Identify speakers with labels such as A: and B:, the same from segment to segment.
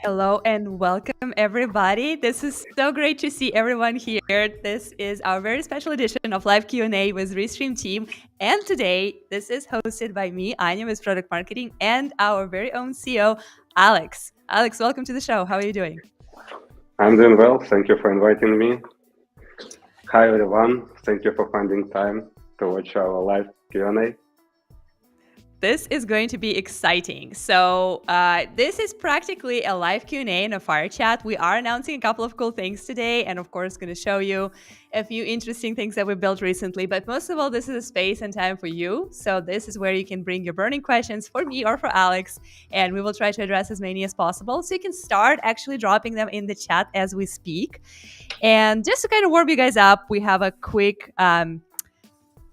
A: Hello and welcome, everybody. This is so great to see everyone here. This is our very special edition of Live Q&A with Restream team. And today, this is hosted by me, Anya, with Product Marketing, and our very own CEO, Alex. Alex, welcome to the show. How are you doing?
B: I'm doing well. Thank you for inviting me. Hi, everyone. Thank you for finding time to watch our live Q&A.
A: This is going to be exciting. So this is practically a live Q&A and a fire chat. We are announcing a couple of cool things today, and of course going to show you a few interesting things that we built recently. But most of all, this is a space and time for you. So this is where you can bring your burning questions for me or for Alex, and we will try to address as many as possible. So you can start actually dropping them in the chat as we speak. And just to kind of warm you guys up, we have a quick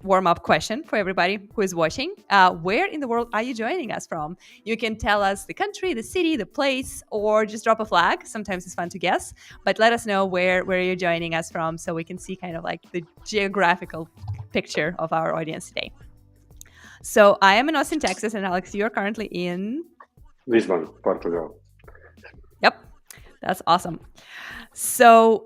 A: warm-up question for everybody who is watching. Where in the world are you joining us from? You can tell us the country, the city, the place, or just drop a flag. Sometimes it's fun to guess, but let us know where you're joining us from so we can see kind of like the geographical picture of our audience today. So I am in Austin, Texas, and Alex, you're currently in
B: Lisbon, Portugal.
A: Yep, that's awesome. So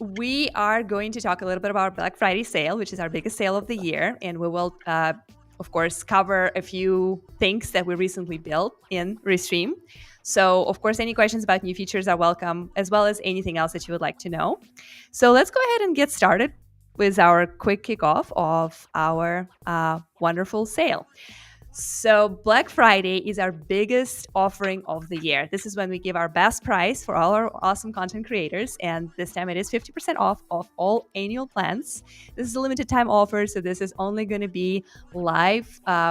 A: we are going to talk a little bit about our Black Friday sale, which is our biggest sale of the year. And we will, of course, cover a few things that we recently built in Restream. So, of course, any questions about new features are welcome, as well as anything else that you would like to know. So let's go ahead and get started with our quick kickoff of our wonderful sale. So Black Friday is our biggest offering of the year. This is when we give our best price for all our awesome content creators. And this time it is 50% off of all annual plans. This is a limited time offer. So this is only going to be live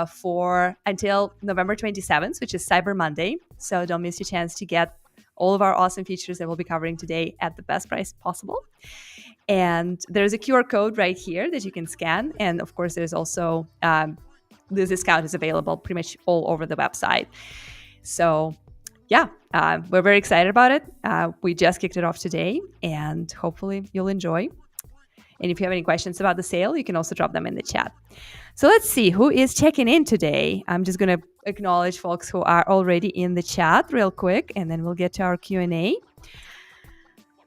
A: for until November 27th, which is Cyber Monday. So don't miss your chance to get all of our awesome features that we'll be covering today at the best price possible. And there's a QR code right here that you can scan. And of course, there's also this discount is available pretty much all over the website. So yeah, we're very excited about it. We just kicked it off today, and hopefully you'll enjoy. And if you have any questions about the sale, you can also drop them in the chat. So let's see who is checking in today. I'm just going to acknowledge folks who are already in the chat real quick, and then we'll get to our Q&A.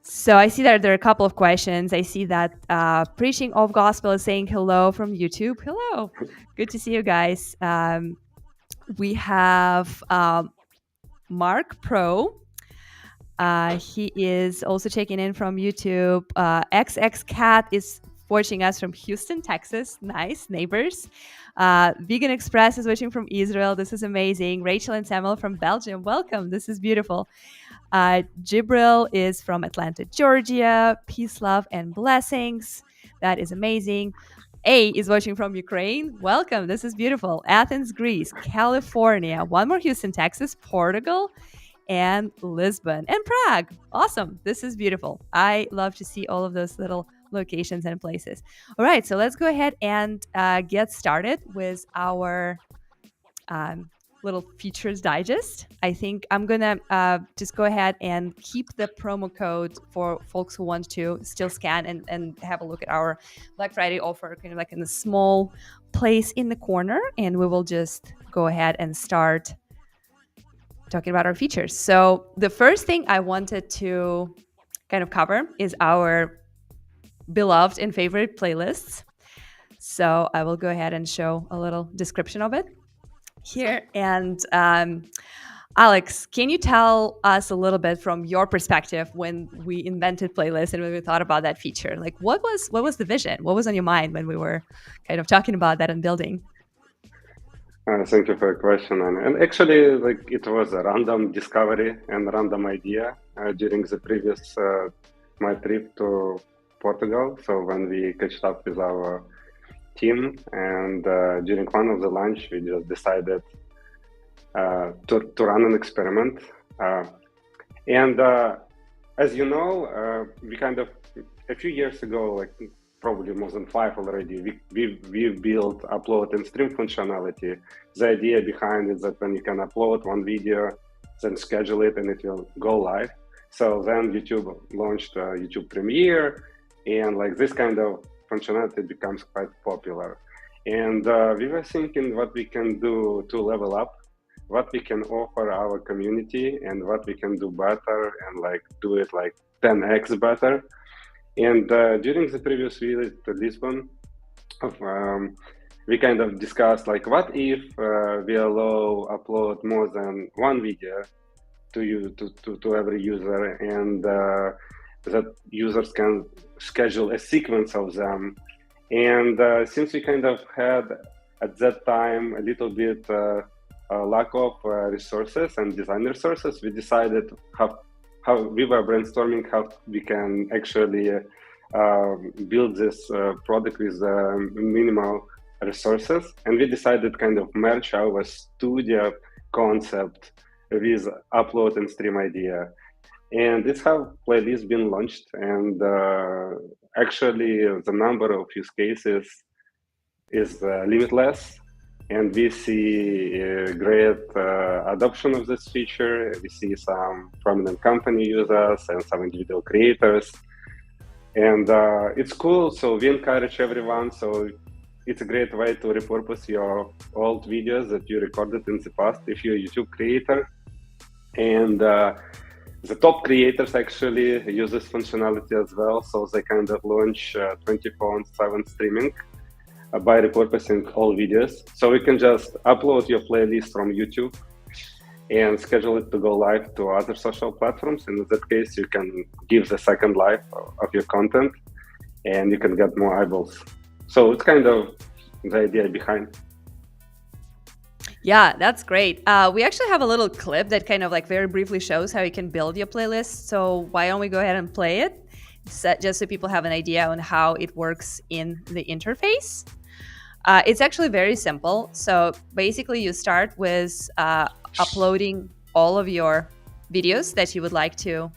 A: So I see that there are a couple of questions. I see that Preaching of Gospel is saying hello from YouTube. Hello. Good to see you guys. We have Mark Pro. He is also checking in from YouTube. XX Cat is watching us from Houston, Texas. Nice, neighbors. Vegan Express is watching from Israel. This is amazing. Rachel and Samuel from Belgium. Welcome. This is beautiful. Jibril is from Atlanta, Georgia. Peace, love, and blessings. That is amazing. A is watching from Ukraine. Welcome. This is beautiful. Athens, Greece, California. One more Houston, Texas, Portugal, and Lisbon, and Prague. Awesome. This is beautiful. I love to see all of those little locations and places. All right. So let's go ahead and get started with our little features digest. I think I'm gonna just go ahead and keep the promo code for folks who want to still scan and have a look at our Black Friday offer, kind of like in a small place in the corner, and we will just go ahead and start talking about our features. So the first thing I wanted to kind of cover is our beloved and favorite playlists. So I will go ahead and show a little description of it here. And Alex, can you tell us a little bit from your perspective when we invented playlists and when we thought about that feature? Like, what was the vision? What was on your mind when we were kind of talking about that and building?
B: Thank you for your question. And actually, like, it was a random discovery and random idea during the previous my trip to Portugal. So when we catched up with our team, and during one of the lunch, we just decided to run an experiment. And as you know, we kind of a few years ago, like probably more than 5 already, we built upload and stream functionality. The idea behind it is that when you can upload one video, then schedule it, and it will go live. So then YouTube launched YouTube Premiere, and like this kind of functionality becomes quite popular. And we were thinking what we can do to level up what we can offer our community and what we can do better and like do it like 10x better. And during the previous visit to Lisbon, we kind of discussed like what if we allow upload more than one video to you to every user, and that users can schedule a sequence of them. And since we kind of had at that time a little bit lack of resources and design resources, we decided how we were brainstorming how we can actually build this product with minimal resources, and we decided kind of merge our studio concept with upload and stream idea. And it's how playlist been launched, and actually the number of use cases is limitless, and we see great adoption of this feature. We see some prominent company users and some individual creators, and it's cool. So we encourage everyone. So it's a great way to repurpose your old videos that you recorded in the past if you're a YouTube creator. And the top creators actually use this functionality as well. So they kind of launch 24/7 streaming by repurposing all videos. So you can just upload your playlist from YouTube and schedule it to go live to other social platforms. And in that case, you can give the second life of your content and you can get more eyeballs. So it's kind of the idea behind.
A: Yeah, that's great. We actually have a little clip that kind of like very briefly shows how you can build your playlist. So why don't we go ahead and play it, just so people have an idea on how it works in the interface. It's actually very simple. So basically you start with uploading all of your videos that you would like to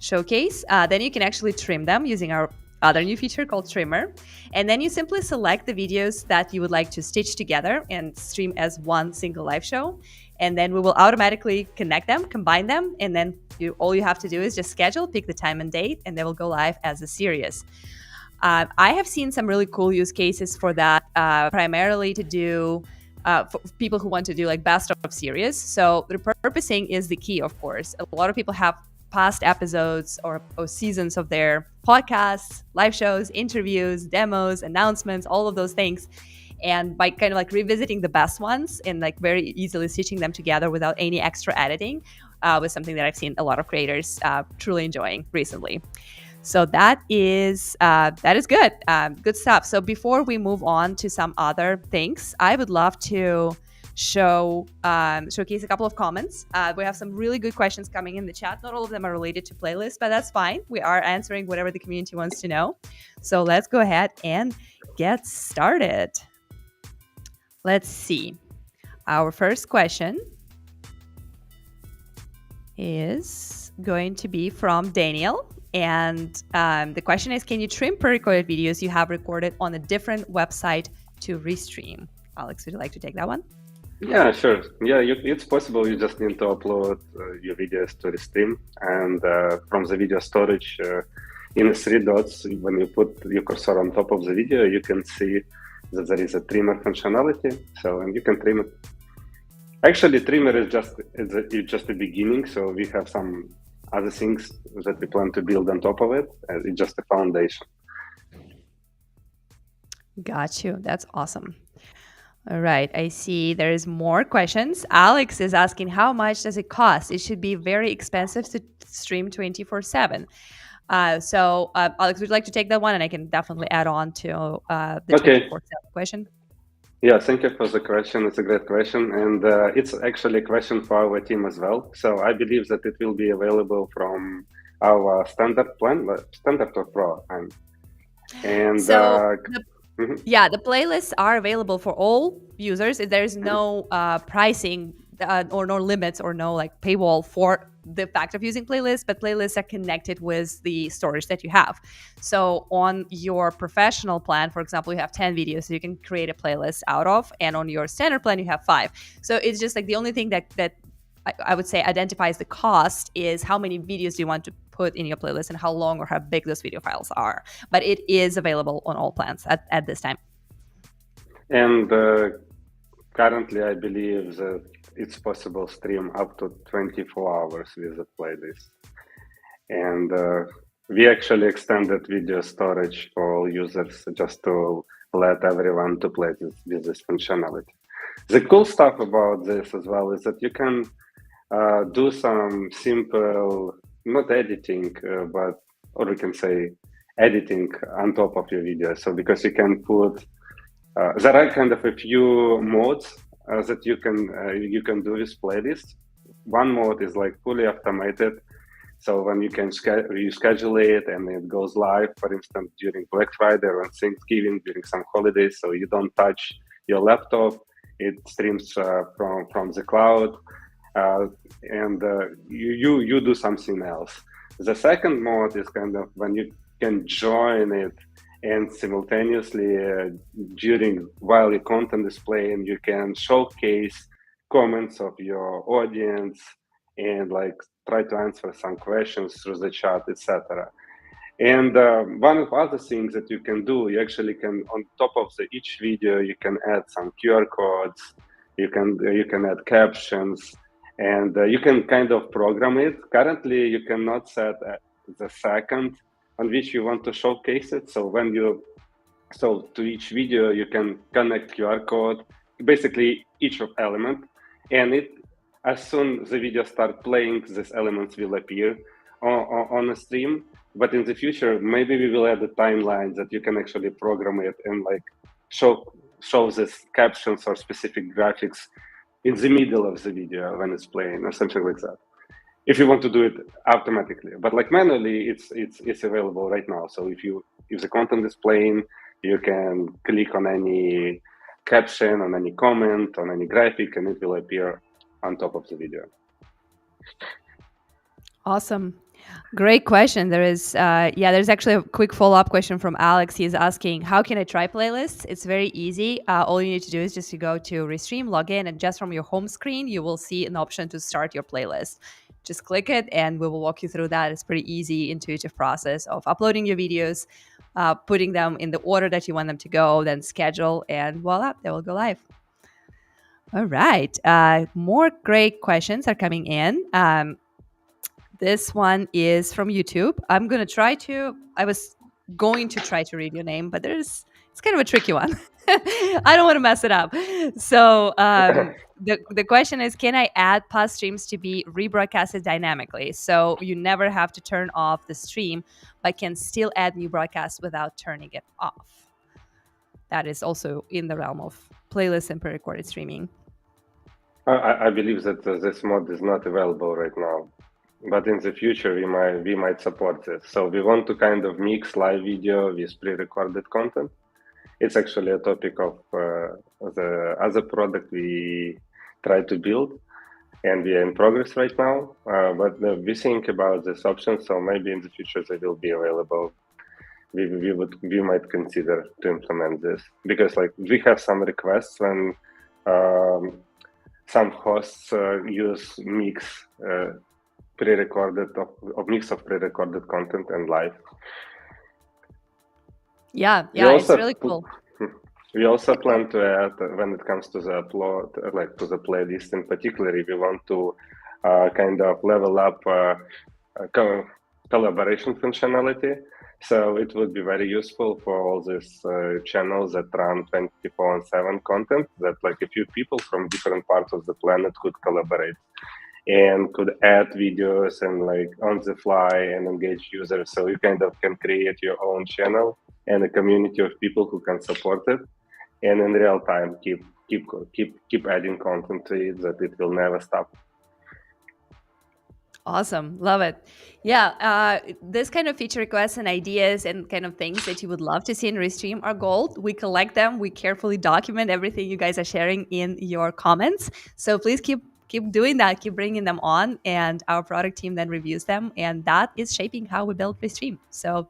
A: showcase. Then you can actually trim them using our other new feature called Trimmer. And then you simply select the videos that you would like to stitch together and stream as one single live show. And then we will automatically connect them, combine them, and then all you have to do is just schedule, pick the time and date, and they will go live as a series. I have seen some really cool use cases for that, primarily to do for people who want to do like best of series. So repurposing is the key, of course. A lot of people have past episodes or seasons of their podcasts, live shows, interviews, demos, announcements, all of those things. And by kind of like revisiting the best ones and like very easily stitching them together without any extra editing was something that I've seen a lot of creators truly enjoying recently. So that is good, good stuff. So before we move on to some other things, I would love to showcase a couple of comments. We have some really good questions coming in the chat. Not all of them are related to playlists, but that's fine. We are answering whatever the community wants to know. So let's go ahead and get started. Let's see. Our first question is going to be from Daniel. And the question is, can you trim pre-recorded videos you have recorded on a different website to Restream? Alex, would you like to take that one?
B: Yeah, sure. Yeah, it's possible. You just need to upload your videos to Restream, and from the video storage in the three dots, when you put your cursor on top of the video, you can see that there is a trimmer functionality. So, and you can trim it. Actually, trimmer is just the beginning. So we have some other things that we plan to build on top of it. It's just a foundation.
A: Got you. That's awesome. All right, I see there's more questions. Alex is asking, how much does it cost? It should be very expensive to stream 24/7. So, Alex, would you like to take that one? And I can definitely add on to the 24/7 question.
B: Yeah, thank you for the question. It's a great question. And it's actually a question for our team as well. So I believe that it will be available from our standard plan, standard or pro. And
A: so yeah, the playlists are available for all users. There's no pricing or no limits or no like paywall for the fact of using playlists, but playlists are connected with the storage that you have. So on your professional plan, for example, you have 10 videos, so you can create a playlist out of, and on your standard plan, you have 5. So it's just like the only thing that I would say identifies the cost is how many videos do you want to put in your playlist and how long or how big those video files are. But it is available on all plans at this time.
B: And currently, I believe that it's possible stream up to 24 hours with a playlist. And we actually extended video storage for all users just to let everyone to play with this functionality. The cool stuff about this as well is that you can do some simple, not editing, but, or we can say editing on top of your video. So because you can put, there are kind of a few modes that you can do with playlists. One mode is like fully automated. So when you schedule it and it goes live, for instance, during Black Friday or on Thanksgiving, during some holidays, so you don't touch your laptop, it streams from the cloud, and you do something else. The second mode is kind of when you can join it and simultaneously during while your content is playing, you can showcase comments of your audience and like try to answer some questions through the chat, etc. And one of other things that you can do, you actually can on top of each video, you can add some QR codes, you can add captions, and you can kind of program it. Currently, you cannot set the second on which you want to showcase it. So to each video, you can connect QR code, basically each of element, and it as soon the video start playing, these elements will appear on a stream. But in the future, maybe we will add a timeline that you can actually program it and like show this captions or specific graphics in the middle of the video when it's playing or something like that. If you want to do it automatically, but like manually, it's available right now. So if the content is playing, you can click on any caption, on any comment, on any graphic, and it will appear on top of the video.
A: Awesome. Great question. There's actually a quick follow-up question from Alex. He's asking, how can I try playlists? It's very easy. All you need to do is just to go to Restream, log in, and just from your home screen, you will see an option to start your playlist. Just click it and we will walk you through that. It's pretty easy, intuitive process of uploading your videos, putting them in the order that you want them to go, then schedule, and voila, they will go live. All right. More great questions are coming in. This one is from YouTube. I was going to try to read your name, but it's kind of a tricky one. I don't want to mess it up. So the question is, can I add past streams to be rebroadcasted dynamically? So you never have to turn off the stream, but can still add new broadcasts without turning it off. That is also in the realm of playlists and pre-recorded streaming.
B: I believe that this mod is not available right now, but in the future we might support this. So we want to kind of mix live video with pre-recorded content. It's actually a topic of the other product we try to build, and we are in progress right now. But we think about this option, so maybe in the future they will be available. We might consider to implement this because like we have some requests when some hosts use mix pre-recorded of mix of pre-recorded content and live.
A: Yeah, it's really cool.
B: We also plan to add when it comes to the upload, like to the playlist in particular, we want to kind of level up collaboration functionality. So it would be very useful for all these channels that run 24/7 content, that like a few people from different parts of the planet could collaborate and could add videos and like on the fly and engage users. So you kind of can create your own channel and a community of people who can support it, and in real time keep adding content to it, that it will never stop.
A: Awesome. Love it. Yeah. This kind of feature requests and ideas and kind of things that you would love to see in Restream are gold. We collect them. We carefully document everything you guys are sharing in your comments. So please keep doing that. Keep bringing them on, and our product team then reviews them. And that is shaping how we build Restream. So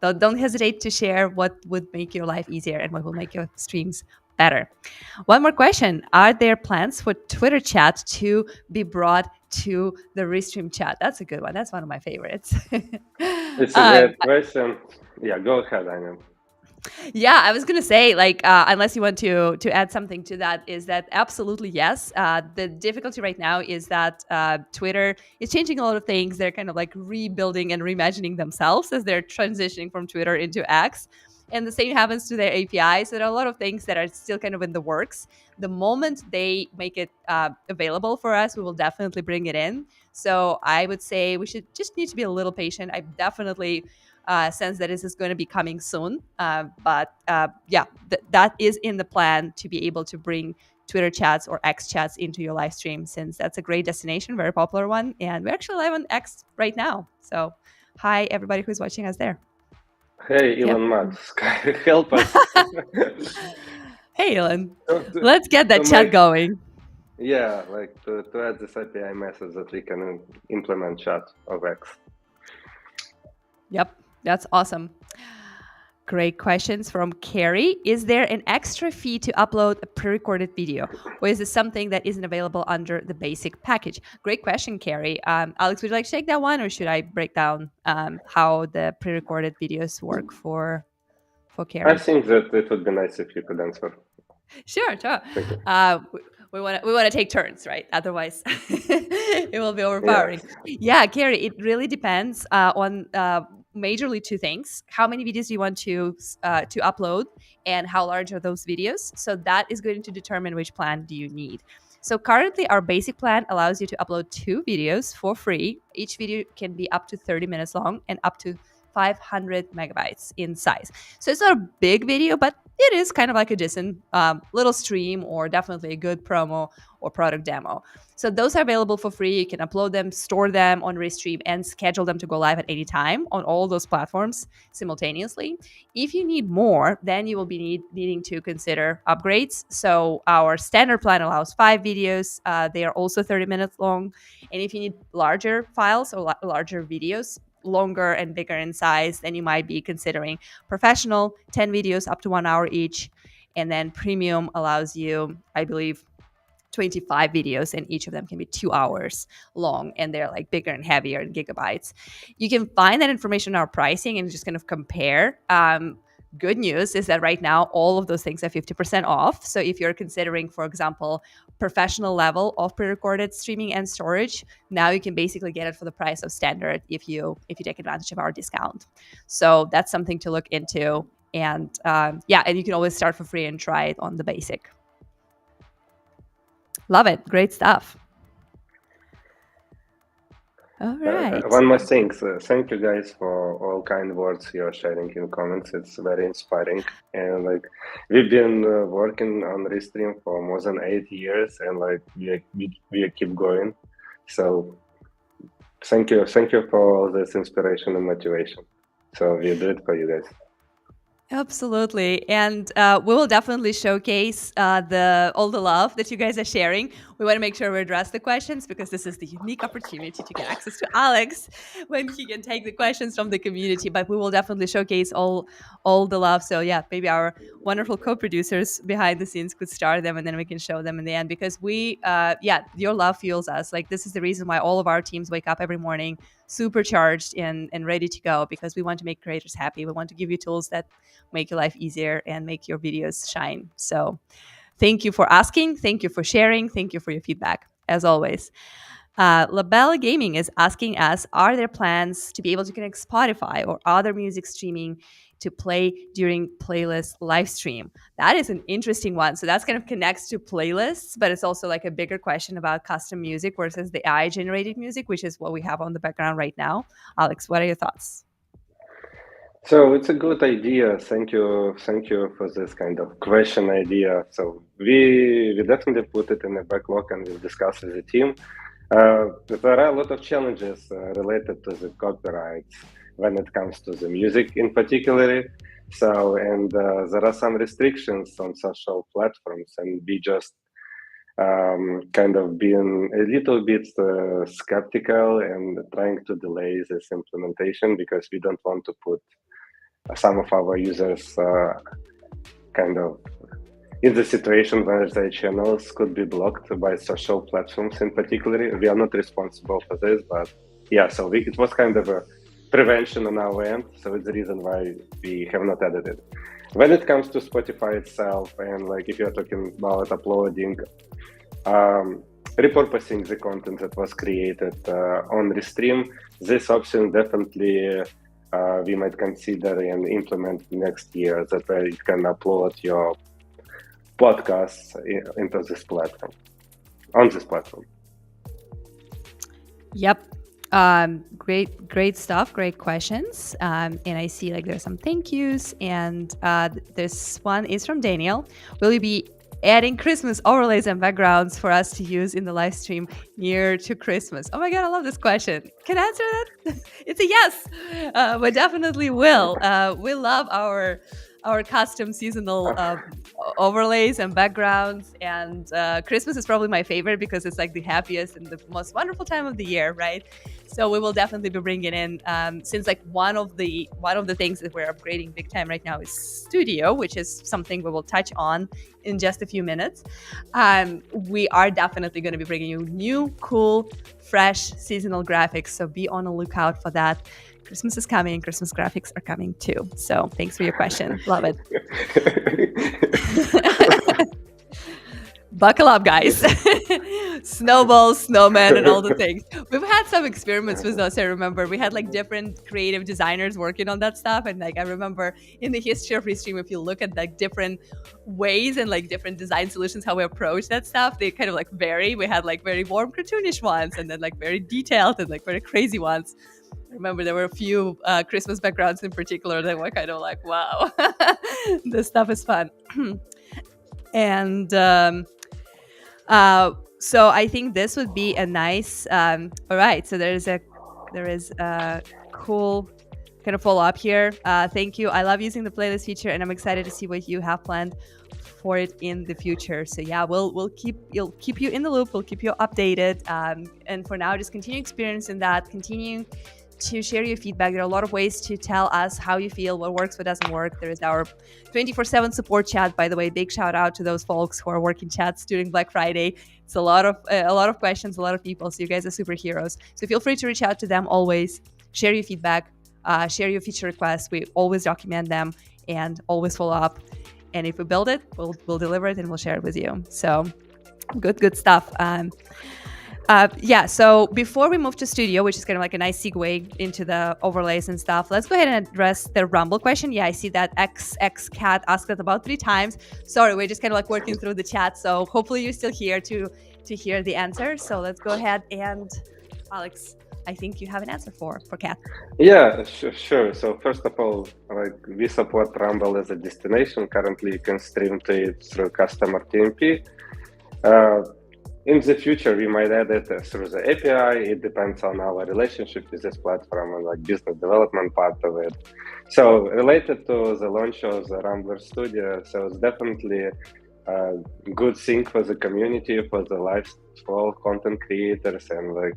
A: don't hesitate to share what would make your life easier and what will make your streams better. One more question. Are there plans for Twitter chat to be brought to the Restream chat? That's a good one. That's one of my favorites.
B: It's a great question. Yeah, go ahead, Anya.
A: Yeah, I was gonna say, like, unless you want to add something to that, is that absolutely yes. The difficulty right now is that Twitter is changing a lot of things. They're kind of like rebuilding and reimagining themselves as they're transitioning from Twitter into X. And the same happens to their API. So there are a lot of things that are still kind of in the works. The moment they make it available for us, we will definitely bring it in. So I would say we should just need to be a little patient. I definitely sense that this is going to be coming soon. But yeah, that is in the plan to be able to bring Twitter chats or X chats into your live stream, since that's a great destination, very popular one. And we're actually live on X right now. So hi, everybody who's watching us there.
B: Hey,
A: Yep.
B: Elon Musk, help us.
A: Hey, Elon.
B: to,
A: Let's get that
B: to
A: chat
B: make,
A: going.
B: yeah, like to add this API message that we can implement chat of X.
A: Yep, that's awesome. Great questions from Carrie. Is there an extra fee to upload a pre-recorded video, or is this something that isn't available under the basic package? Great question, Carrie. Alex, would you like to take that one, or should I break down how the pre-recorded videos work for
B: I
A: Carrie?
B: think that it would be nice if you could answer.
A: Sure.
B: Thank you.
A: We want to take turns, right? Otherwise, it will be
B: Yeah.
A: overpowering. Yeah, Carrie, it really depends on majorly two things: how many videos you want to upload, and how large are those videos. So that is going to determine which plan do you need. So currently, our basic plan allows you to upload 2 videos for free. Each video can be up to 30 minutes long and up to 500 megabytes in size. So it's not a big video, but it is kind of like a decent little stream, or definitely a good promo or product demo. So those are available for free. You can upload them, store them on Restream, and schedule them to go live at any time on all those platforms simultaneously. If you need more, then you will be needing to consider upgrades. So our standard plan allows 5 videos. They are also 30 minutes long. And if you need larger files or larger videos, longer and bigger in size, then you might be considering professional, 10 videos up to 1 hour each. And then premium allows you, I believe, 25 videos, and each of them can be 2 hours long, and they're like bigger and heavier in gigabytes. You can find that information in our pricing and just kind of compare. Good news is that right now all of those things are 50% off. So if you're considering, for example, professional level of pre-recorded streaming and storage, now you can basically get it for the price of standard if you take advantage of our discount. So that's something to look into. And yeah, and you can always start for free and try it on the basic. Love it. Great stuff. All right.
B: One more thing. So thank you guys for all kind words you're sharing in comments. It's very inspiring. And like we've been working on Restream for more than 8 years, and like we keep going. So thank you for all this inspiration and motivation. So we do it for you guys.
A: Absolutely. And we will definitely showcase all the love that you guys are sharing. We want to make sure we address the questions, because this is the unique opportunity to get access to Alex when he can take the questions from the community. But we will definitely showcase all the love. So yeah, maybe our wonderful co-producers behind the scenes could start them, and then we can show them in the end, because your love fuels us. Like, this is the reason why all of our teams wake up every morning supercharged and ready to go, because we want to make creators happy. We want to give you tools that make your life easier and make your videos shine. So thank you for asking. Thank you for sharing. Thank you for your feedback, as always. Labella Gaming is asking us, are there plans to be able to connect Spotify or other music streaming to play during playlist live stream? That is an interesting one. So that's kind of connects to playlists, but it's also like a bigger question about custom music versus the AI generated music, which is what we have on the background right now. Alex, what are your thoughts?
B: So it's a good idea. Thank you for this kind of question idea. So we definitely put it in the backlog and we'll discuss with the team. There are a lot of challenges related to the copyrights when it comes to the music in particular. So and there are some restrictions on social platforms, and we just kind of being a little bit skeptical and trying to delay this implementation, because we don't want to put some of our users kind of in the situation where their channels could be blocked by social platforms in particular. We are not responsible for this, but yeah, so it was kind of a prevention on our end. So it's the reason why we have not added it. When it comes to Spotify itself, and like if you're talking about uploading, um, repurposing the content that was created on Restream, this option definitely we might consider and implement next year, that way you can upload your podcasts into this platform, on this platform.
A: Yep. Great stuff. Great questions. And I see like there's some thank yous, and this one is from Daniel. Will you be adding Christmas overlays and backgrounds for us to use in the live stream near to Christmas? Oh my God, I love this question. Can I answer that? It's a yes. We definitely will. We love our custom seasonal overlays and backgrounds, and Christmas is probably my favorite because it's like the happiest and the most wonderful time of the year, right? So we will definitely be bringing in, since like one of the things that we're upgrading big time right now is Studio, which is something we will touch on in just a few minutes. We are definitely going to be bringing you new, cool, fresh seasonal graphics, so be on the lookout for that. Christmas is coming. Christmas graphics are coming too. So thanks for your question. Love it. Buckle up, guys. Snowballs, snowmen, and all the things. We've had some experiments with those. I remember we had like different creative designers working on that stuff. And like I remember in the history of Restream, if you look at like different ways and like different design solutions, how we approach that stuff, they kind of like vary. We had like very warm, cartoonish ones, and then like very detailed and like very crazy ones. I remember there were a few Christmas backgrounds in particular that were kind of like, wow, this stuff is fun. And so I think this would be a nice. All right, so there is a cool kind of follow up here. Thank you. I love using the playlist feature, and I'm excited to see what you have planned for it in the future. So yeah, we'll keep you in the loop. We'll keep you updated. And for now, just continue experiencing that. Continue to share your feedback. There are a lot of ways to tell us how you feel, what works, what doesn't work. There is our 24/7 support chat, by the way. Big shout out to those folks who are working chats during Black Friday. It's a lot of questions, a lot of people. So you guys are superheroes. So feel free to reach out to them always. Share your feedback, share your feature requests. We always document them and always follow up. And if we build it, we'll deliver it and we'll share it with you. So good stuff. Yeah, so before we move to Studio, which is kind of like a nice segue into the overlays and stuff, let's go ahead and address the Rumble question. Yeah, I see that XXCat asked it about 3 times. Sorry, we're just kind of like working through the chat, so hopefully you're still here to hear the answer. So let's go ahead and, Alex, I think you have an answer for Cat.
B: Yeah, sure. So first of all, like we support Rumble as a destination. Currently, you can stream to it through customer TMP. In the future, we might add it through the API. It depends on our relationship with this platform and like business development part of it. So related to the launch of the Rambler Studio, so it's definitely a good thing for the community, for the lifestyle content creators, and like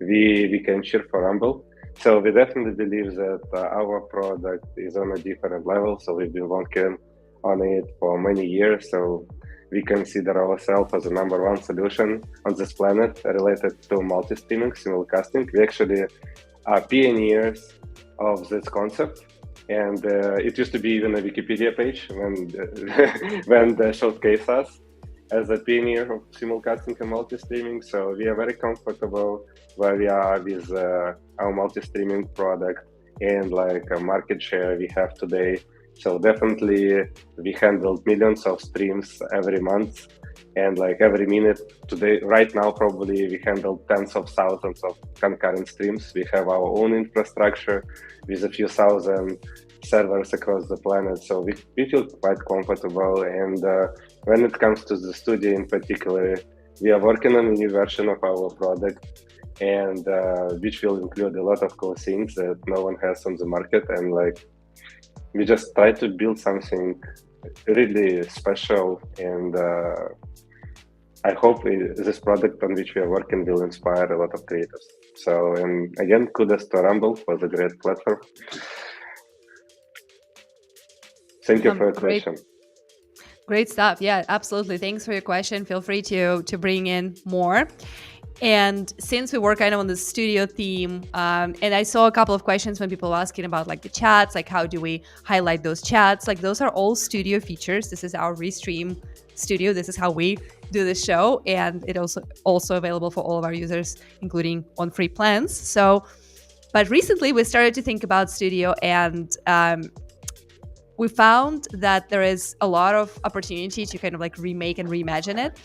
B: we can cheer for Rumble. So we definitely believe that our product is on a different level. So we've been working on it for many years. So we consider ourselves as the number 1 solution on this planet related to multi-streaming, simulcasting. We actually are pioneers of this concept. And it used to be even a Wikipedia page when they showcase us as a pioneer of simulcasting and multi-streaming. So we are very comfortable where we are with our multi-streaming product and like a market share we have today. So definitely we handled millions of streams every month, and like every minute today, right now, probably we handle tens of thousands of concurrent streams. We have our own infrastructure with a few thousand servers across the planet. So we feel quite comfortable. And when it comes to the studio in particular, we are working on a new version of our product, and which will include a lot of cool things that no one has on the market. And like, we just try to build something really special, and I hope this product on which we are working will inspire a lot of creators. So, and again, kudos to Rumble for the great platform. Thank you for your question.
A: Great stuff. Yeah, absolutely. Thanks for your question. Feel free to bring in more. And since we work kind of on the studio theme, and I saw a couple of questions when people were asking about like the chats, like how do we highlight those chats? Like those are all studio features. This is our Restream studio. This is how we do the show, and it also available for all of our users, including on free plans. So, but recently we started to think about studio, and we found that there is a lot of opportunity to kind of like remake and reimagine it,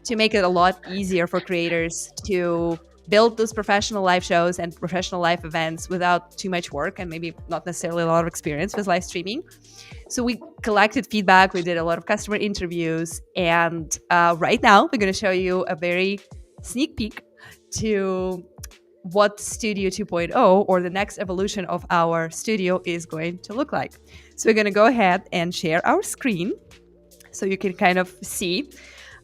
A: to make it a lot easier for creators to build those professional live shows and professional live events without too much work and maybe not necessarily a lot of experience with live streaming. So we collected feedback, we did a lot of customer interviews, and right now we're going to show you a very sneak peek to what Studio 2.0 or the next evolution of our studio is going to look like. So we're going to go ahead and share our screen so you can kind of see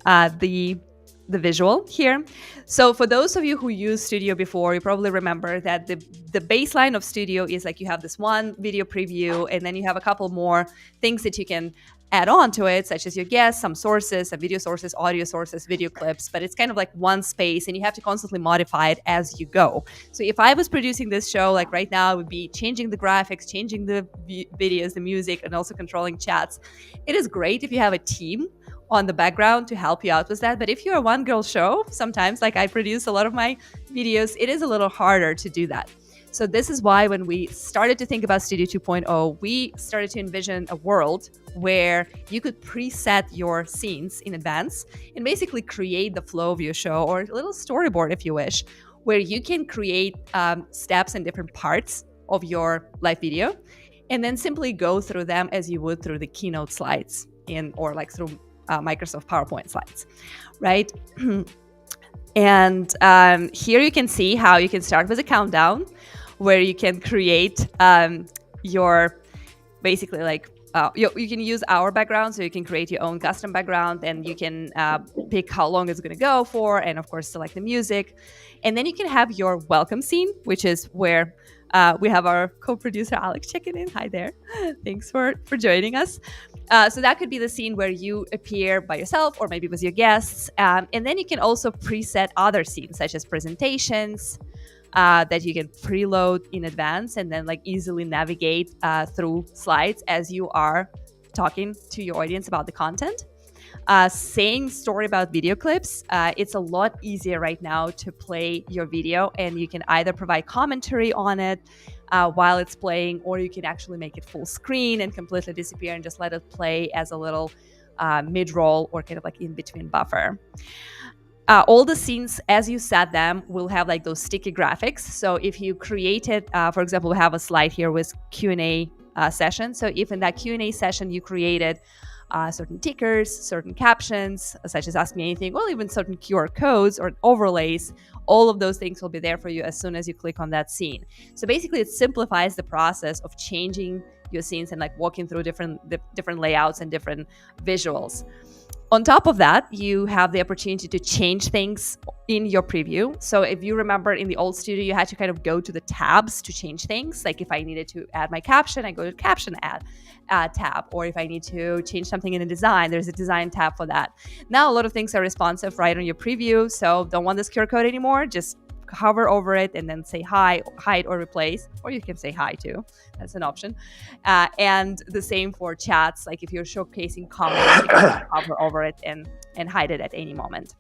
A: the visual here. So for those of you who used Studio before, you probably remember that the baseline of Studio is like you have this one video preview, and then you have a couple more things that you can add on to it, such as your guests, some sources, some video sources, audio sources, video clips, but it's kind of like one space and you have to constantly modify it as you go. So if I was producing this show, like right now, I would be changing the graphics, changing the videos, the music, and also controlling chats. It is great if you have a team on the background to help you out with that. But if you're a one-girl show, sometimes, like I produce a lot of my videos, it is a little harder to do that. So this is why when we started to think about Studio 2.0, we started to envision a world where you could preset your scenes in advance and basically create the flow of your show, or a little storyboard if you wish, where you can create steps and different parts of your live video and then simply go through them as you would through the keynote slides or like through Microsoft PowerPoint slides, right? And here you can see how you can start with a countdown where you can create your basically like you can use our background, so you can create your own custom background, and you can pick how long it's going to go for, and of course select the music. And then you can have your welcome scene, which is where we have our co-producer Alex checking in. Hi there. Thanks for joining us. So that could be the scene where you appear by yourself or maybe with your guests. And then you can also preset other scenes, such as presentations, that you can preload in advance and then like easily navigate through slides as you are talking to your audience about the content. Saying story about video clips, it's a lot easier right now to play your video, and you can either provide commentary on it while it's playing, or you can actually make it full screen and completely disappear and just let it play as a little mid-roll or kind of like in-between buffer. All the scenes, as you set them, will have like those sticky graphics. So if you created, for example, we have a slide here with Q&A session. So if in that Q&A session you created certain tickers, certain captions, such as Ask Me Anything, or even certain QR codes or overlays, all of those things will be there for you as soon as you click on that scene. So basically it simplifies the process of changing your scenes and like walking through different layouts and different visuals. On top of that, you have the opportunity to change things in your preview. So if you remember in the old studio, you had to kind of go to the tabs to change things. Like if I needed to add my caption, I go to caption add tab. Or if I need to change something in a design, there's a design tab for that. Now, a lot of things are responsive right on your preview. So don't want this QR code anymore, just hover over it and then say hi, hide, or replace, or you can say hi too. That's an option. And the same for chats. Like if you're showcasing comments, you can hover over it and hide it at any moment.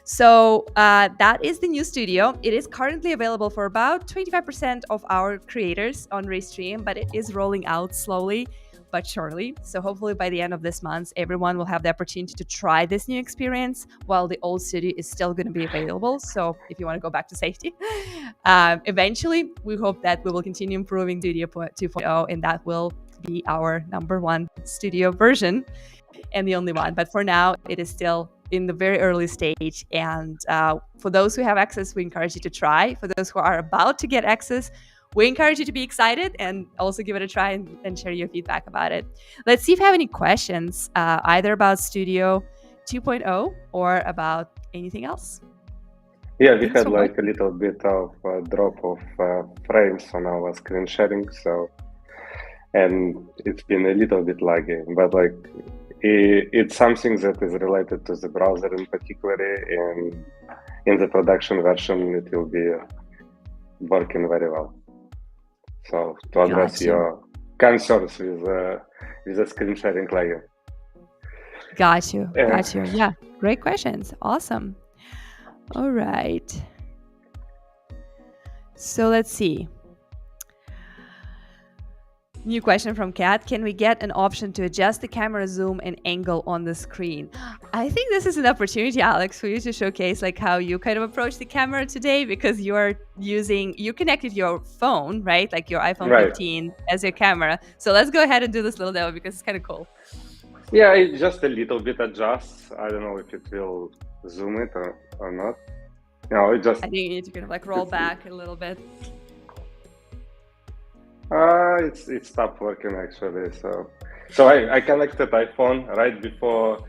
A: So that is the new studio. It is currently available for about 25% of our creators on Restream, but it is rolling out slowly but surely. So hopefully by the end of this month, everyone will have the opportunity to try this new experience while the old studio is still going to be available. So if you want to go back to safety, eventually we hope that we will continue improving Studio 2.0, and that will be our #1 studio version and the only one. But for now, it is still in the very early stage. And for those who have access, we encourage you to try. For those who are about to get access, we encourage you to be excited and also give it a try and share your feedback about it. Let's see if you have any questions, either about Studio 2.0 or about anything else.
B: Yeah, we had like a little bit of drop of frames on our screen sharing, and it's been a little bit laggy, but like it's something that is related to the browser in particular, and in the production version, it will be working very well. So to address your concerns with the screen sharing layer.
A: Got you. Yeah, great questions. Awesome. All right. So let's see. New question from Kat. Can we get an option to adjust the camera zoom and angle on the screen? I think this is an opportunity, Alex, for you to showcase like how you kind of approach the camera today, because you connected your phone, right? Like your iPhone 15 as your camera. So let's go ahead and do this little demo because it's kind of cool.
B: Yeah, it just a little bit adjusts. I don't know if it will zoom it or not. No, it just...
A: I think you need to kind of like roll back a little bit.
B: It stopped working actually. So I connected iPhone right before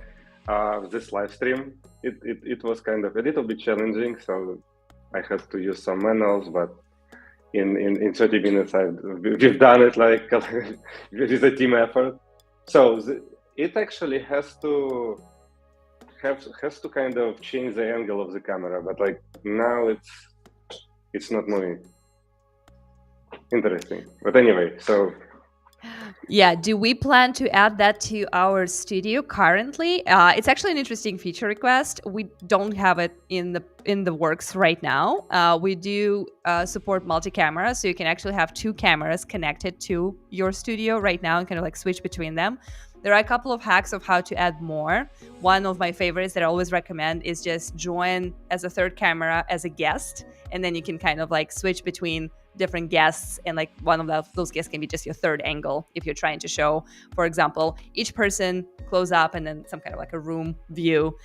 B: this live stream. It was kind of a little bit challenging, so I had to use some manuals, but in 30 minutes we've done it like with a team effort. So it actually has to kind of change the angle of the camera, but like now it's not moving. Interesting. But anyway, so
A: yeah, do we plan to add that to our studio currently? It's actually an interesting feature request. We don't have it in the works right now. We do support multi-camera, so you can actually have two cameras connected to your studio right now and kind of like switch between them. There are a couple of hacks of how to add more. One of my favorites that I always recommend is just join as a third camera as a guest, and then you can kind of like switch between different guests, and like one of those guests can be just your third angle if you're trying to show, for example, each person close up and then some kind of like a room view.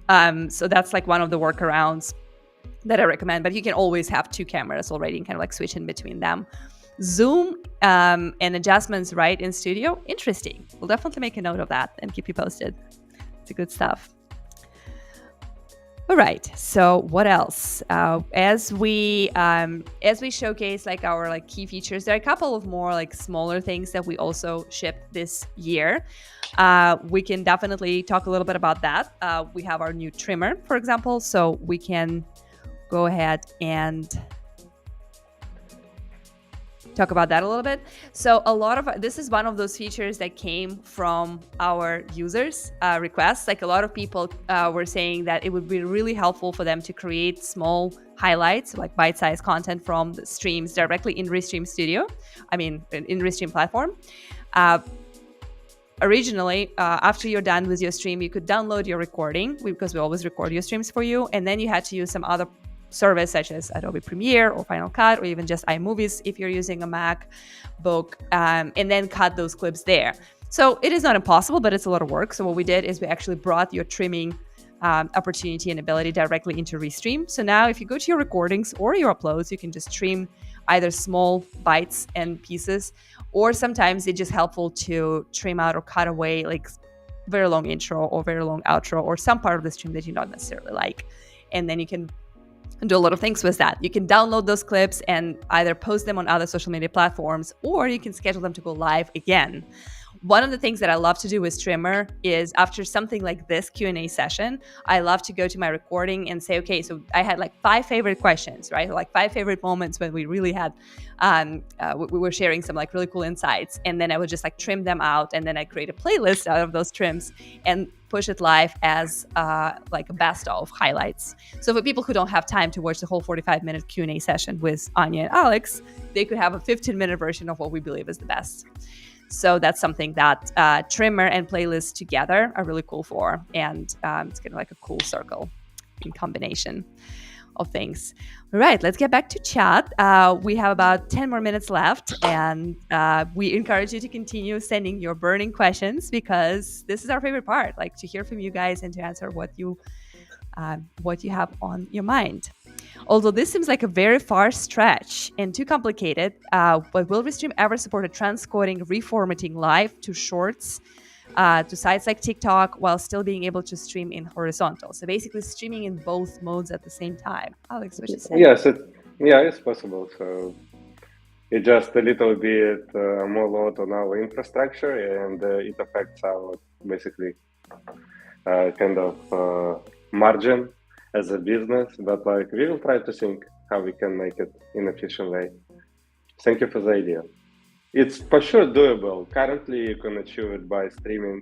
A: So that's like one of the workarounds that I recommend, but you can always have two cameras already and kind of like switch in between them. Zoom and adjustments right in studio, interesting. We'll definitely make a note of that and keep you posted. It's good stuff. All right. So what else? As we showcase like our like key features, there are a couple of more like smaller things that we also shipped this year. We can definitely talk a little bit about that. We have our new trimmer, for example, so we can go ahead and talk about that a little bit. So this is one of those features that came from our users' requests. Like a lot of people were saying that it would be really helpful for them to create small highlights, like bite-sized content from the streams directly in Restream Studio. In Restream platform. Originally, after you're done with your stream, you could download your recording because we always record your streams for you, and then you had to use some other service such as Adobe Premiere or Final Cut or even just iMovies if you're using a MacBook, and then cut those clips there. So it is not impossible, but it's a lot of work. So what we did is we actually brought your trimming opportunity and ability directly into Restream. So now if you go to your recordings or your uploads, you can just trim either small bites and pieces, or sometimes it's just helpful to trim out or cut away like very long intro or very long outro or some part of the stream that you don't necessarily like. And then you can do a lot of things with that. You can download those clips and either post them on other social media platforms, or you can schedule them to go live again. One of the things that I love to do with Trimmer is after something like this Q&A session, I love to go to my recording and say, okay, so I had like 5 favorite questions, right? Like 5 favorite moments when we really had, we were sharing some like really cool insights. And then I would just like trim them out. And then I create a playlist out of those trims and push it live as like a best of highlights. So for people who don't have time to watch the whole 45-minute Q&A session with Anya and Alex, they could have a 15-minute version of what we believe is the best. So that's something that Trimmer and playlist together are really cool for. And it's kind of like a cool circle in combination of things. All right, let's get back to chat. We have about 10 more minutes left, and we encourage you to continue sending your burning questions because this is our favorite part, like to hear from you guys and to answer what you have on your mind. Although this seems like a very far stretch and too complicated, but will Restream ever support a transcoding reformatting live to shorts to sites like TikTok while still being able to stream in horizontal? So basically streaming in both modes at the same time. Alex, what you say?
B: Yes, it's possible. So it's just a little bit more load on our infrastructure, and it affects our basically kind of margin. as a business, but like we will try to think how we can make it in an efficient way. Thank you for the idea. It's for sure doable. Currently, you can achieve it by streaming,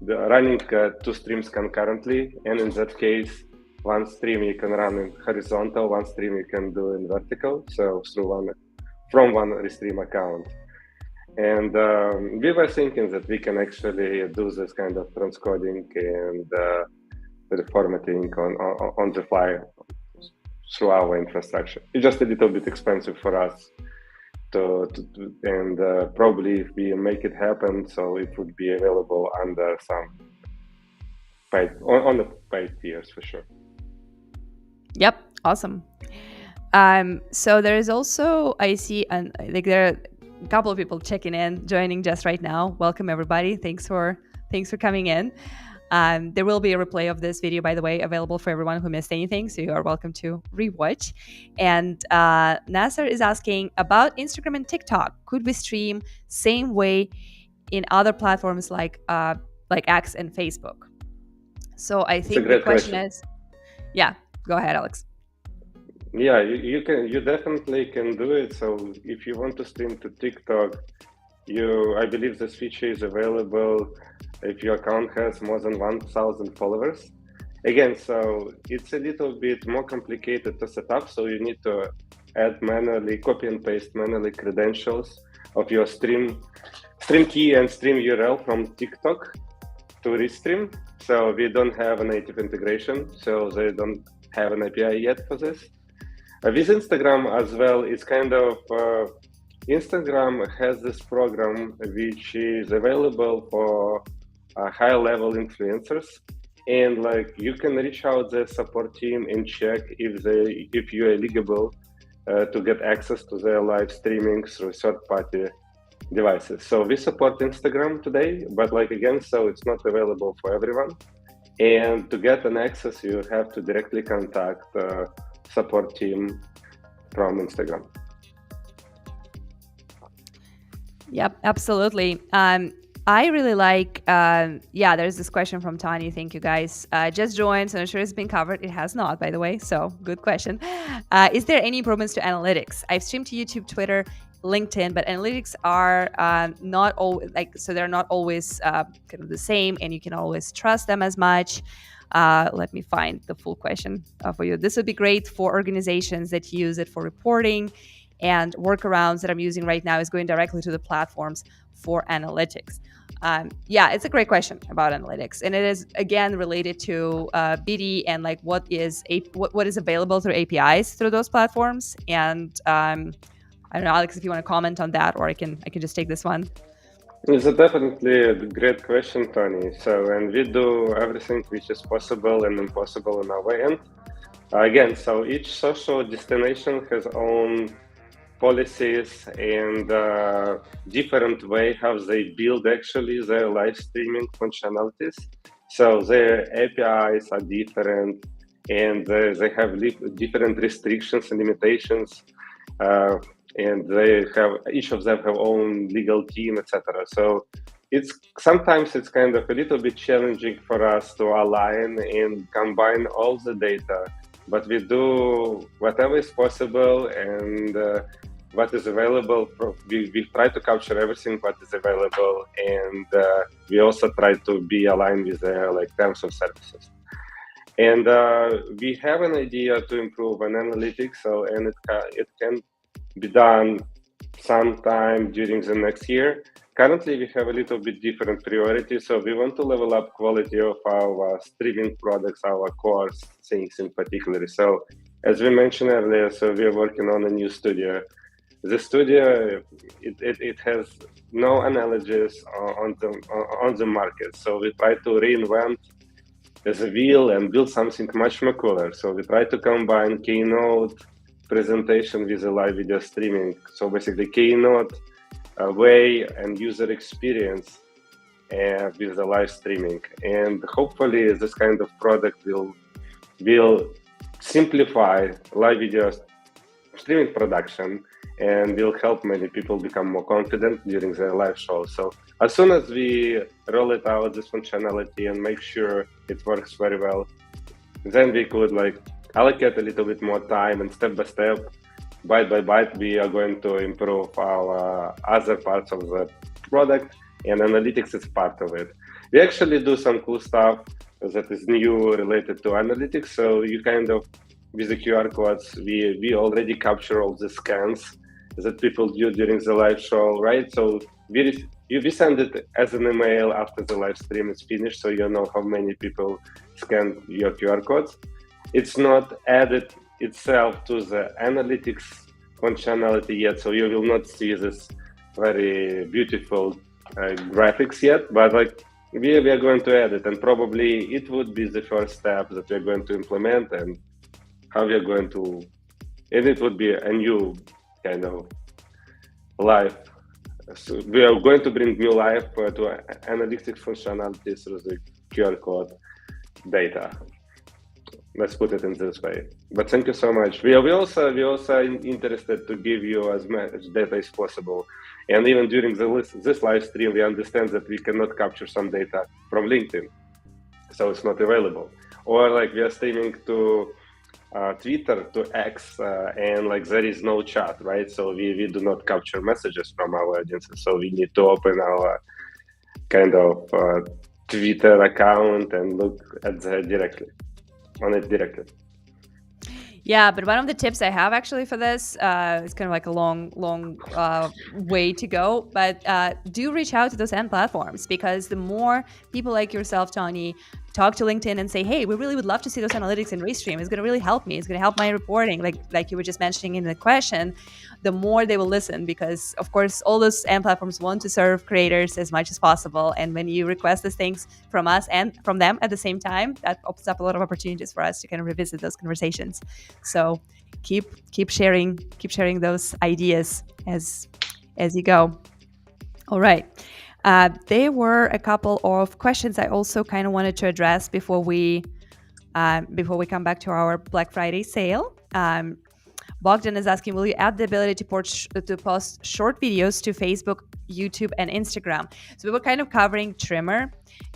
B: running two streams concurrently, and in that case, one stream you can run in horizontal, one stream you can do in vertical, so from one Restream account. And we were thinking that we can actually do this kind of transcoding and reformatting on the fly through our infrastructure. It's just a little bit expensive for us and probably if we make it happen, so it would be available under some paid on the paid tiers for sure.
A: Yep, awesome. So there is also, I see, and like there are a couple of people checking in, joining just right now. Welcome everybody. Thanks for coming in. There will be a replay of this video, by the way, available for everyone who missed anything, so you are welcome to rewatch. And Nasser is asking about Instagram and TikTok. Could we stream same way in other platforms like X and Facebook? So I think the question is, yeah, go ahead, Alex.
B: Yeah, you definitely can do it. So if you want to stream to TikTok, I believe this feature is available if your account has more than 1,000 followers. Again, so it's a little bit more complicated to set up. So you need to add manually, copy and paste manually credentials of your stream key and stream URL from TikTok to Restream. So we don't have a native integration. So they don't have an API yet for this. With Instagram as well, it's kind of Instagram has this program which is available for high-level influencers, and like you can reach out the support team and check if you are eligible to get access to their live streaming through third-party devices. So we support Instagram today, but like again, so it's not available for everyone. And to get an access, you have to directly contact support team from Instagram.
A: Yep, absolutely. I really like, there's this question from Tanya. Thank you guys. Just joined, so I'm sure it's been covered. It has not, by the way, so good question. Is there any improvements to analytics? I've streamed to YouTube, Twitter, LinkedIn, but analytics are not always so they're not always kind of the same, and you can always trust them as much. Let me find the full question for you. This would be great for organizations that use it for reporting, and workarounds that I'm using right now is going directly to the platforms for analytics. It's a great question about analytics, and it is again related to BD and like what is available through APIs through those platforms. And I don't know, Alex, if you want to comment on that, or I can just take this one.
B: It's definitely a great question, Tony. So, and we do everything which is possible and impossible on our end. Again, so each social destination has own policies and different way how they build actually their live streaming functionalities. So their APIs are different, and they have different restrictions and limitations. And each of them have own legal team, etc. So sometimes it's kind of a little bit challenging for us to align and combine all the data, but we do whatever is possible, and what is available. We try to capture everything what is available, and we also try to be aligned with their terms of services. And we have an idea to improve on analytics, and it can be done sometime during the next year. Currently, we have a little bit different priorities, so we want to level up quality of our streaming products, our core things in particular. So, as we mentioned earlier, so we are working on a new studio. The studio, it has no analogies on the market, so we try to reinvent the wheel and build something much more cooler. So we try to combine Keynote presentation with a live video streaming. So basically Keynote way and user experience with the live streaming. And hopefully this kind of product will simplify live video streaming production and will help many people become more confident during their live show. So as soon as we roll it out, this functionality, and make sure it works very well, then we could like allocate a little bit more time, and step by step, bite by bite, we are going to improve our other parts of the product, and analytics is part of it. We actually do some cool stuff that is new related to analytics. So you kind of, with the QR codes, we already capture all the scans that people do during the live show, right? So we send it as an email after the live stream is finished, so you know how many people scanned your QR codes. It's not added itself to the analytics functionality yet, so you will not see this very beautiful graphics yet, but like we are going to add it, and probably it would be the first step that we're going to implement, and how we are going to, and it would be a new kind of life. So we are going to bring new life to analytics functionality through the QR code data. Let's put it in this way. But thank you so much. We also interested to give you as much data as possible. And even during this live stream, we understand that we cannot capture some data from LinkedIn, so it's not available. Or like we are streaming to Twitter, to X, and like there is no chat, right? So we do not capture messages from our audiences. So we need to open our kind of Twitter account and look at the on it directly.
A: Yeah, but one of the tips I have actually for this is kind of like a long way to go. But do reach out to those end platforms, because the more people like yourself, Tony, talk to LinkedIn and say, hey, we really would love to see those analytics in Restream. It's going to really help me. It's going to help my reporting, like you were just mentioning in the question. The more they will listen, because of course all those end platforms want to serve creators as much as possible. And when you request these things from us and from them at the same time, that opens up a lot of opportunities for us to kind of revisit those conversations. So keep sharing those ideas as you go. All right. There were a couple of questions I also kind of wanted to address before we come back to our Black Friday sale. Bogdan is asking, will you add the ability to post short videos to Facebook, YouTube, and Instagram? So we were kind of covering Trimmer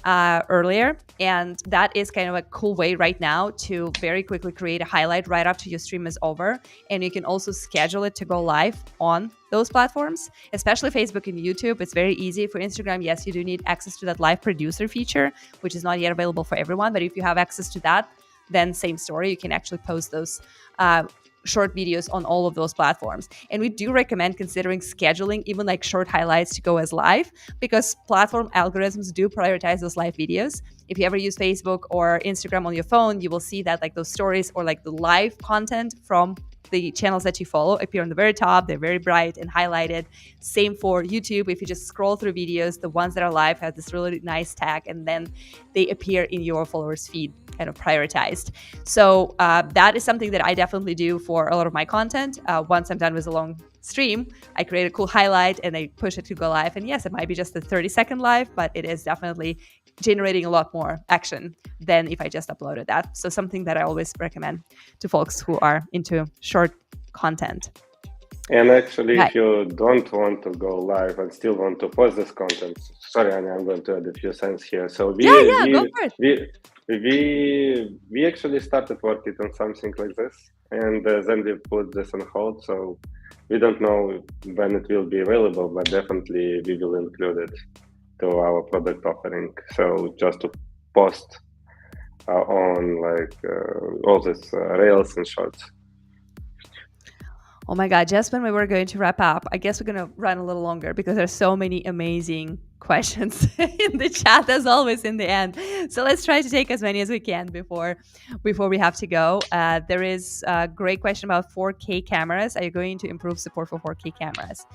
A: earlier, and that is kind of a cool way right now to very quickly create a highlight right after your stream is over. And you can also schedule it to go live on those platforms, especially Facebook and YouTube. It's very easy. For Instagram, yes, you do need access to that live producer feature, which is not yet available for everyone. But if you have access to that, then same story. You can actually post those short videos on all of those platforms. And we do recommend considering scheduling even like short highlights to go as live, because platform algorithms do prioritize those live videos. If you ever use Facebook or Instagram on your phone, you will see that like those stories or like the live content from the channels that you follow appear on the very top. They're very bright and highlighted. Same for YouTube. If you just scroll through videos, the ones that are live have this really nice tag, and then they appear in your followers feed, kind of prioritized. So that is something that I definitely do for a lot of my content. Once I'm done with a long stream, I create a cool highlight and I push it to go live. And yes, it might be just a 30-second live, but it is definitely generating a lot more action than if I just uploaded that. So something that I always recommend to folks who are into short content.
B: And actually, if you don't want to go live and still want to post this content, sorry, Anya, I'm going to add a few cents here. So
A: go for
B: it. We actually started working on something like this, and then we put this on hold. So we don't know when it will be available, but definitely we will include it to our product offering. So just to post on like all these Rails and Shorts.
A: Oh my God, just when we were going to wrap up, I guess we're going to run a little longer because there's so many amazing questions in the chat, as always, in the end. So let's try to take as many as we can before we have to go. There is a great question about 4K cameras. Are you going to improve support for 4K cameras?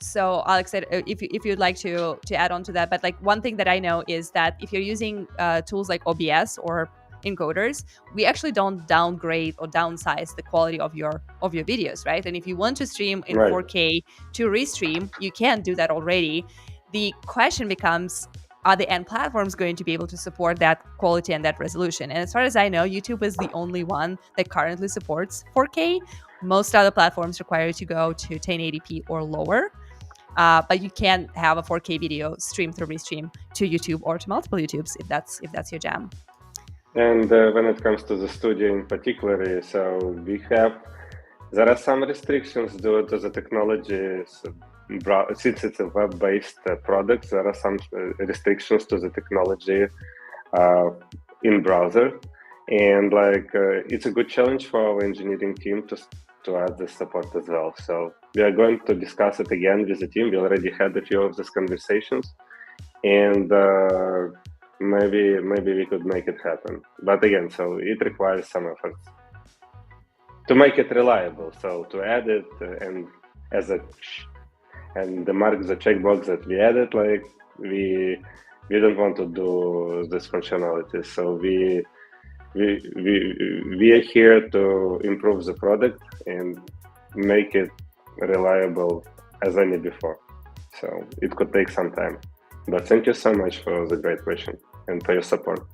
A: So Alex said, if you'd like to add on to that, but like one thing that I know is that if you're using tools like OBS or encoders, we actually don't downgrade or downsize the quality of your videos, right? And if you want to stream in 4K to Restream, you can do that already. The question becomes, are the end platforms going to be able to support that quality and that resolution? And as far as I know, YouTube is the only one that currently supports 4K. Most other platforms require you to go to 1080p or lower. But you can have a 4K video streamed through Restream to YouTube or to multiple YouTubes if that's your jam.
B: And when it comes to the studio in particular, so there are some restrictions due to the technology. Since it's a web-based product, there are some restrictions to the technology uh, in browser, and it's a good challenge for our engineering team to add this support as well. So we are going to discuss it again with the team. We already had a few of these conversations, and maybe we could make it happen. But again, so it requires some efforts to make it reliable. So to add it and as a and the mark the checkbox that we added, like we don't want to do this functionality. So we are here to improve the product and make it reliable as any before. So it could take some time. But thank you so much for the great question and for your support.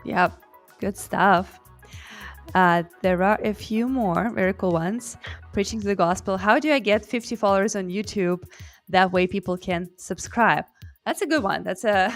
A: Yep, good stuff. There are a few more very cool ones. Preaching to the gospel. How do I get 50 followers on YouTube? That way people can subscribe. That's a good one. There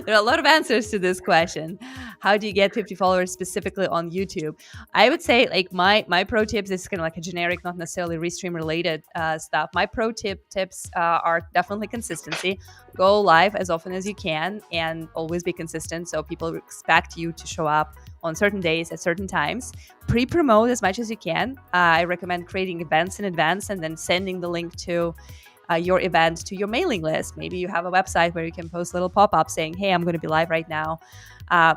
A: are a lot of answers to this question. How do you get 50 followers specifically on YouTube? I would say like my pro tips, this is kind of like a generic, not necessarily Restream related stuff. My pro tips are definitely consistency. Go live as often as you can and always be consistent. So people expect you to show up on certain days at certain times. Pre-promote as much as you can. I recommend creating events in advance and then sending the link to your event to your mailing list. Maybe you have a website where you can post little pop-ups saying, hey, I'm going to be live right now.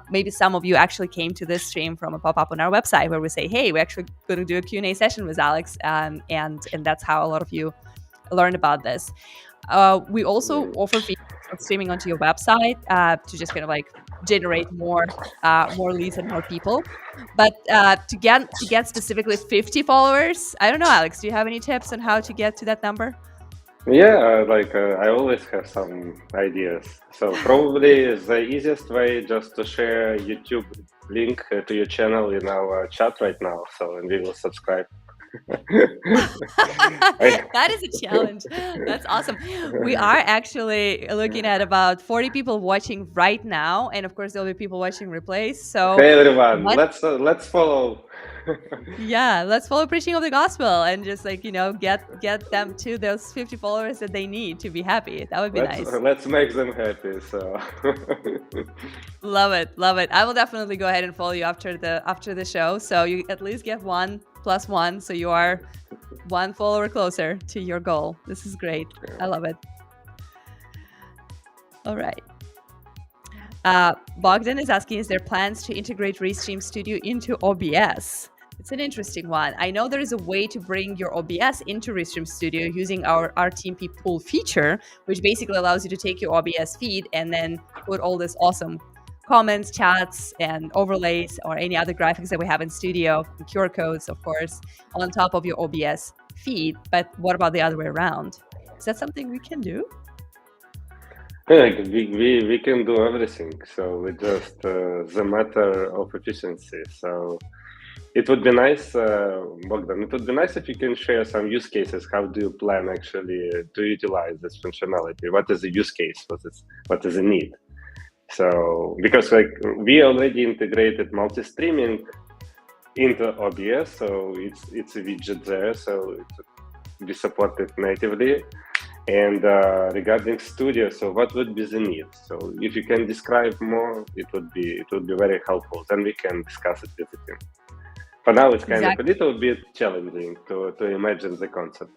A: Maybe some of you actually came to this stream from a pop-up on our website where we say, hey, we're actually going to do a Q&A session with Alex. And that's how a lot of you learned about this. We also offer features of streaming onto your website to just kind of like generate more leads and more people. But to get specifically 50 followers, I don't know, Alex, do you have any tips on how to get to that number?
B: Yeah, I always have some ideas. So probably the easiest way just to share YouTube link to your channel in our chat right now. So and we will subscribe.
A: That is a challenge. That's awesome. We are actually looking at about 40 people watching right now, and of course there'll be people watching replays. So
B: hey everyone, let's follow.
A: Yeah, let's follow preaching of the gospel and just get them to those 50 followers that they need to be happy. That would be nice.
B: Let's make them happy. So
A: love it. I will definitely go ahead and follow you after the show. So you at least get 1+1. So you are 1 follower closer to your goal. This is great. I love it. All right. Bogdan is asking, is there plans to integrate Restream Studio into OBS? It's an interesting one. I know there is a way to bring your OBS into Restream Studio using our RTMP pool feature, which basically allows you to take your OBS feed and then put all this awesome comments, chats, and overlays, or any other graphics that we have in Studio, QR codes, of course, on top of your OBS feed. But what about the other way around? Is that something we can do?
B: Yeah, we can do everything. So it's just the matter of efficiency. So it would be nice, Bogdan, it would be nice if you can share some use cases. How do you plan actually to utilize this functionality? What is the use case? What is the need? So because we already integrated multi-streaming into OBS, so it's a widget there, so we support it natively. And regarding Studio, so what would be the need? So if you can describe more, it would be very helpful. Then we can discuss it with the team. For now, it's kind of a little bit challenging to imagine the concept.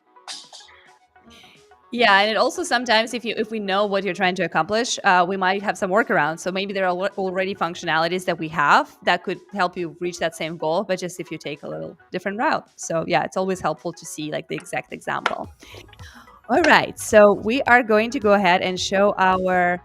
A: Yeah, and it also sometimes, if we know what you're trying to accomplish, we might have some workarounds. So maybe there are already functionalities that we have that could help you reach that same goal, but just if you take a little different route. So yeah, it's always helpful to see like the exact example. All right, so we are going to go ahead and show our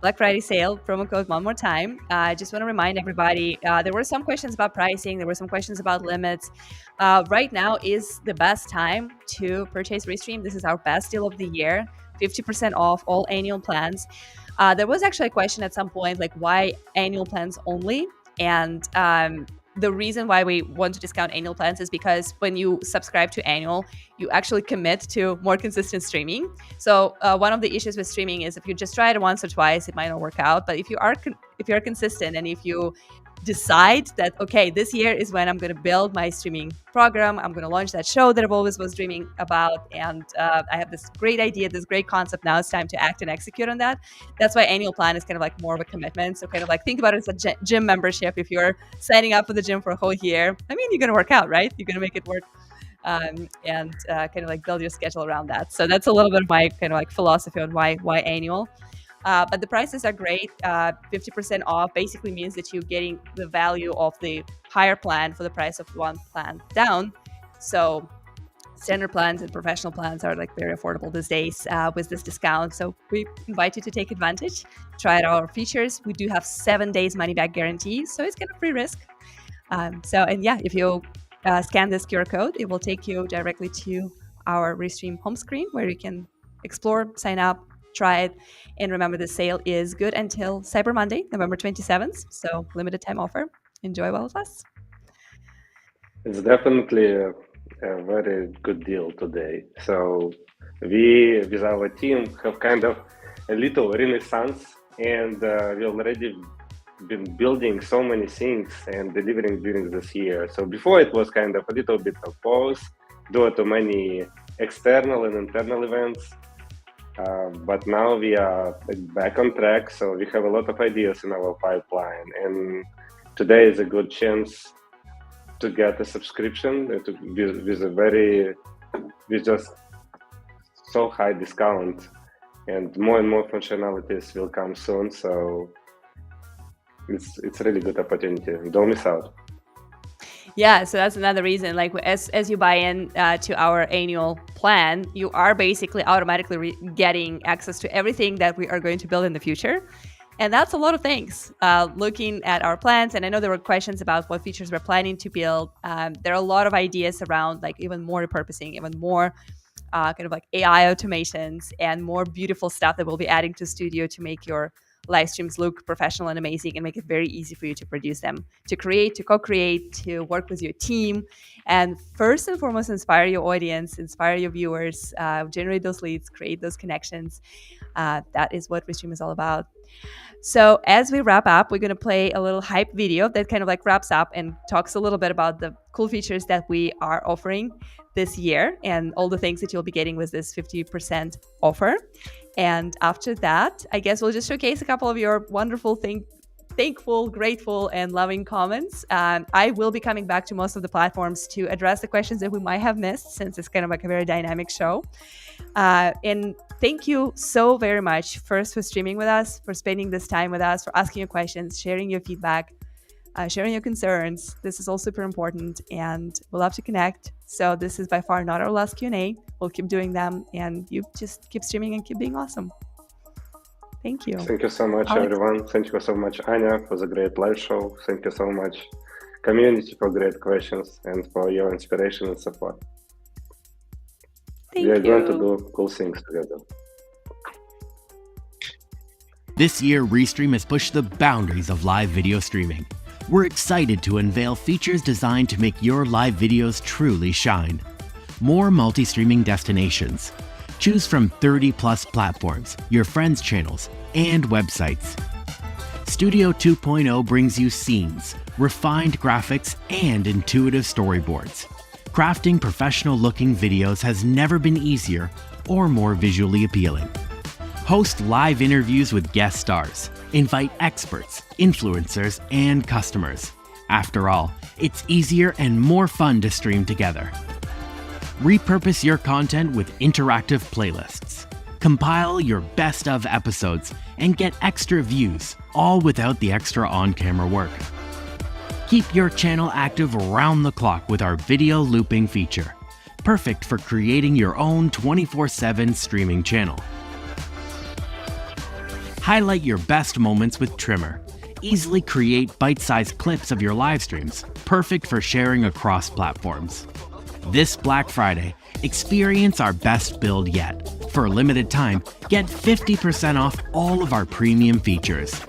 A: Black Friday sale promo code one more time. I just want to remind everybody, there were some questions about pricing. There were some questions about limits. Right now is the best time to purchase Restream. This is our best deal of the year, 50% off all annual plans. There was actually a question at some point, like why annual plans only? And the reason why we want to discount annual plans is because when you subscribe to annual, you actually commit to more consistent streaming. So one of the issues with streaming is if you just try it once or twice, it might not work out. But if you are consistent, and if you decide that, okay, this year is when I'm going to build my streaming program, I'm going to launch that show that I've always was dreaming about, and I have this great idea, this great concept, now it's time to act and execute on that. That's why annual plan is kind of like more of a commitment. So kind of like think about it as a gym membership. If you're signing up for the gym for a whole year, I mean, you're going to work out, right? You're going to make it work, and kind of like build your schedule around that. So that's a little bit of my kind of like philosophy on why annual. But the prices are great. 50% off basically means that you're getting the value of the higher plan for the price of one plan down. So standard plans and professional plans are like very affordable these days with this discount. So we invite you to take advantage, try out our features. We do have 7 days money back guarantee, so it's kind of free risk. If you scan this QR code, it will take you directly to our Restream home screen where you can explore, sign up, try it. And remember, the sale is good until Cyber Monday, November 27th. So limited time offer. Enjoy while it lasts.
B: It's definitely a very good deal today. So we, with our team, have kind of a little renaissance, and we already been building so many things and delivering during this year. So before it was kind of a little bit of pause due to many external and internal events. But now we are back on track, so we have a lot of ideas in our pipeline, and today is a good chance to get a subscription with just so high discount, and more functionalities will come soon. So it's a really good opportunity. Don't miss out.
A: Yeah, so that's another reason. Like as you buy in to our annual plan, you are basically automatically getting access to everything that we are going to build in the future. And that's a lot of things. Looking at our plans, and I know there were questions about what features we're planning to build. There are a lot of ideas around like even more repurposing, even more kind of like AI automations, and more beautiful stuff that we'll be adding to Studio to make your live streams look professional and amazing, and make it very easy for you to produce them, to create, to co-create, to work with your team, and first and foremost, inspire your audience, inspire your viewers, generate those leads, create those connections. That is what Restream is all about. So as we wrap up, we're going to play a little hype video that kind of like wraps up and talks a little bit about the cool features that we are offering this year and all the things that you'll be getting with this 50% offer. And after that, I guess we'll just showcase a couple of your wonderful thankful, grateful, and loving comments. I will be coming back to most of the platforms to address the questions that we might have missed, since it's kind of like a very dynamic show. And thank you so very much, first, for streaming with us, for spending this time with us, for asking your questions, sharing your feedback, sharing your concerns. This is all super important, and we'll love to connect. So this is by far not our last Q&A. We'll keep doing them, and you just keep streaming and keep being awesome. Thank you.
B: Thank you so much,
A: Alex.
B: everyone. Thank you so much, Anya, for the great live show. Thank you so much, community, for great questions and for your inspiration and support. We are going to do cool things together.
C: This year, Restream has pushed the boundaries of live video streaming. We're excited to unveil features designed to make your live videos truly shine. More multi-streaming destinations. Choose from 30+ platforms, your friends' channels, and websites. Studio 2.0 brings you scenes, refined graphics, and intuitive storyboards. Crafting professional-looking videos has never been easier or more visually appealing. Host live interviews with guest stars. Invite experts, influencers, and customers. After all, it's easier and more fun to stream together. Repurpose your content with interactive playlists. Compile your best of episodes and get extra views, all without the extra on-camera work. Keep your channel active around the clock with our video looping feature. Perfect for creating your own 24/7 streaming channel. Highlight your best moments with Trimmer. Easily create bite-sized clips of your live streams, perfect for sharing across platforms. This Black Friday, experience our best build yet. For a limited time, get 50% off all of our premium features.